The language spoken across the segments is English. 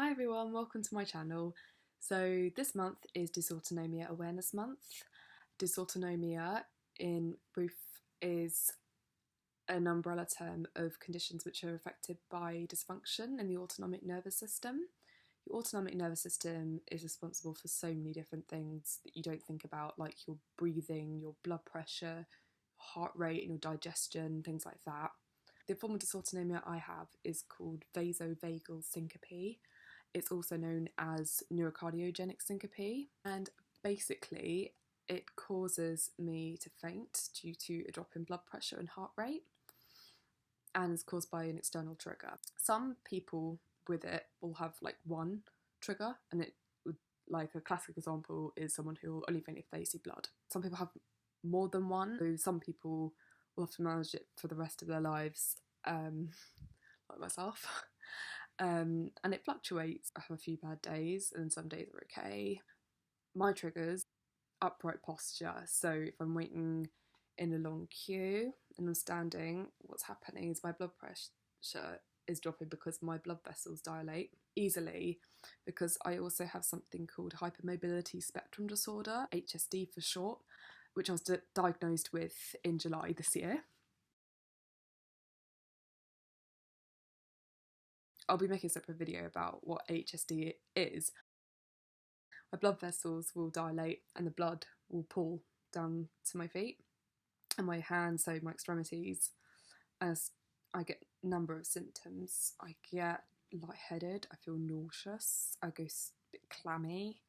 Hi everyone, welcome to my channel. So this month is Dysautonomia Awareness Month. Dysautonomia in brief is an umbrella term of conditions which are affected by dysfunction in the autonomic nervous system. Your autonomic nervous system is responsible for so many different things that you don't think about, like your breathing, your blood pressure, heart rate and your digestion, things like that. The form of dysautonomia I have is called vasovagal syncope. It's also known as neurocardiogenic syncope, and basically it causes me to faint due to a drop in blood pressure and heart rate, and is caused by an external trigger. Some people with it will have like one trigger, and it would, like a classic example is someone who will only faint if they see blood. Some people have more than one, so some people will have to manage it for the rest of their lives, like myself. And it fluctuates. I have a few bad days and some days are okay. My triggers, upright posture. So if I'm waiting in a long queue and I'm standing, what's happening is my blood pressure is dropping because my blood vessels dilate easily, because I also have something called hypermobility spectrum disorder, HSD for short, which I was diagnosed with in July this year. I'll be making a separate video about what HSD is. My blood vessels will dilate and the blood will pool down to my feet and my hands, so my extremities. As I get a number of symptoms, I get lightheaded, I feel nauseous, I go a bit clammy,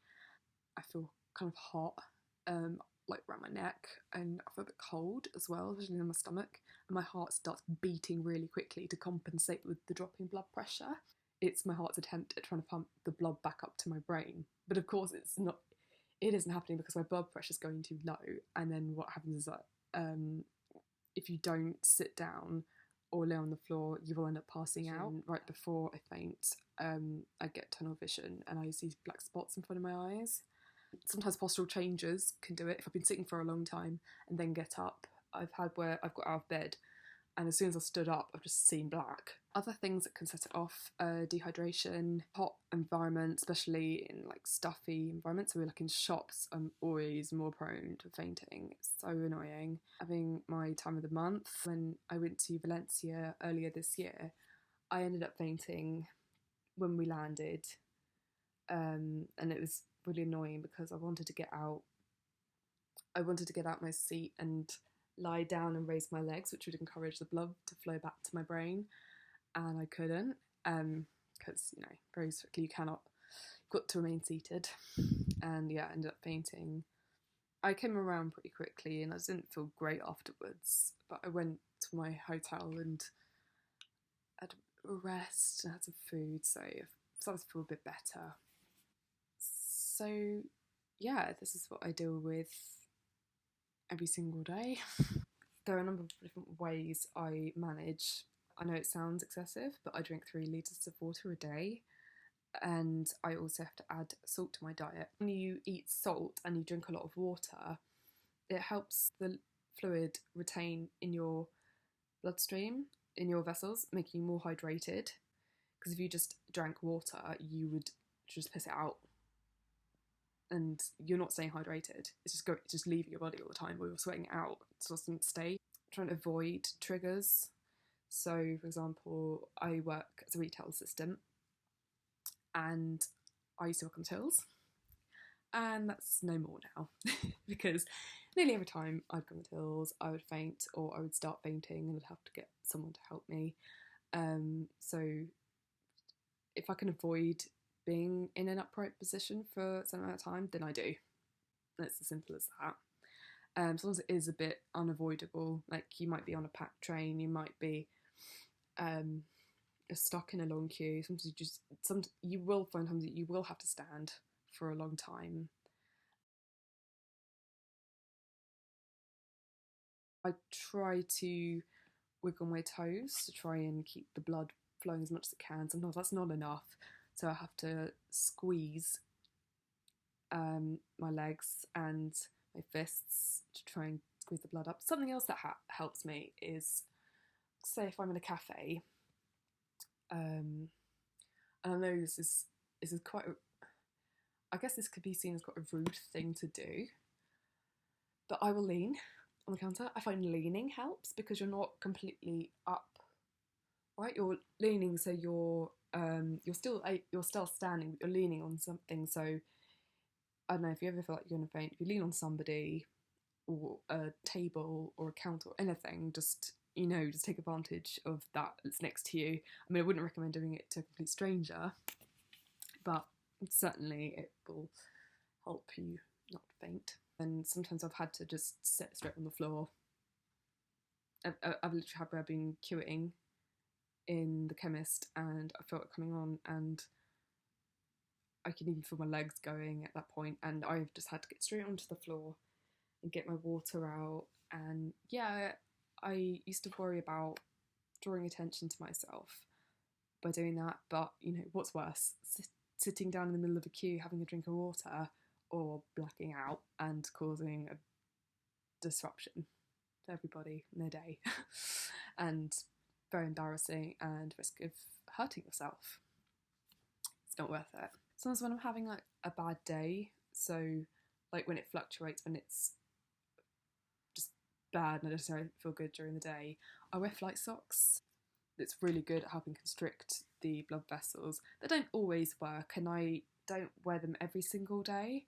I feel kind of hot, like around my neck, and I feel a bit cold as well, especially in my stomach, and my heart starts beating really quickly to compensate with the drop in blood pressure. It's my heart's attempt at trying to pump the blood back up to my brain, but of course it isn't happening because my blood pressure is going too low. And then what happens is that if you don't sit down or lay on the floor, you will end up passing out. Right before I faint, I get tunnel vision and I see black spots in front of my eyes. Sometimes postural changes can do it. If I've been sitting for a long time and then get up, I've had where I've got out of bed and as soon as I stood up, I've just seen black. Other things that can set it off are dehydration, hot environment, especially in like stuffy environments. So we're like in shops, I'm always more prone to fainting. It's so annoying. Having my time of the month, when I went to Valencia earlier this year, I ended up fainting when we landed, and it was really annoying because I wanted to get out my seat and lie down and raise my legs, which would encourage the blood to flow back to my brain, and I couldn't, because very strictly you cannot, you've got to remain seated. And yeah, I ended up fainting. I came around pretty quickly and I didn't feel great afterwards, but I went to my hotel and had a rest and had some food, so I started to feel a bit better. So yeah, this is what I deal with every single day. There are a number of different ways I manage. I know it sounds excessive, but I drink 3 litres of water a day, and I also have to add salt to my diet. When you eat salt and you drink a lot of water, it helps the fluid retain in your bloodstream, in your vessels, making you more hydrated. Because if you just drank water, you would just piss it out, and you're not staying hydrated. It's just leaving your body all the time, or you're sweating it out. It doesn't stay. Trying to avoid triggers. So, for example, I work as a retail assistant, and I used to work on tills, and that's no more now because nearly every time I'd go on the tills, I would faint, or I would start fainting, and I'd have to get someone to help me. So, if I can avoid being in an upright position for some amount of time, then I do. It's as simple as that. Sometimes it is a bit unavoidable, like you might be on a packed train, you might be stuck in a long queue. Sometimes you will find times that you will have to stand for a long time. I try to wiggle my toes to try and keep the blood flowing as much as it can. Sometimes that's not enough, so I have to squeeze my legs and my fists to try and squeeze the blood up. Something else that helps me is, say if I'm in a cafe, and I know this is this is quite I guess this could be seen as quite a rude thing to do, but I will lean on the counter. I find leaning helps because you're not completely up, right? You're leaning, so you're still standing, but you're leaning on something. So I don't know, if you ever feel like you're gonna faint, if you lean on somebody or a table or a counter or anything, just just take advantage of that that's next to you. I mean, I wouldn't recommend doing it to a complete stranger, but certainly it will help you not faint. And sometimes I've had to just sit straight on the floor. I've literally had where I've been queuing in the chemist and I felt it coming on, and I can even feel my legs going at that point, and I've just had to get straight onto the floor and get my water out. And yeah, I used to worry about drawing attention to myself by doing that, but what's worse, sitting down in the middle of a queue having a drink of water, or blacking out and causing a disruption to everybody in their day and very embarrassing and risk of hurting yourself. It's not worth it. Sometimes when I'm having like a bad day, so like when it fluctuates, when it's just bad and I just don't feel good during the day, I wear flight socks. It's really good at helping constrict the blood vessels. They don't always work, and I don't wear them every single day.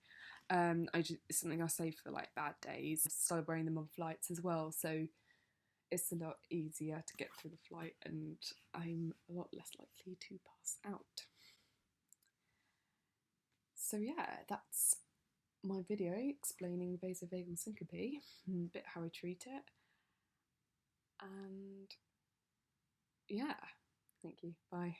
It's something I save for like bad days. I started wearing them on flights as well, so it's a lot easier to get through the flight, and I'm a lot less likely to pass out. So yeah, that's my video explaining vasovagal syncope, a bit how I treat it, and yeah, thank you, bye.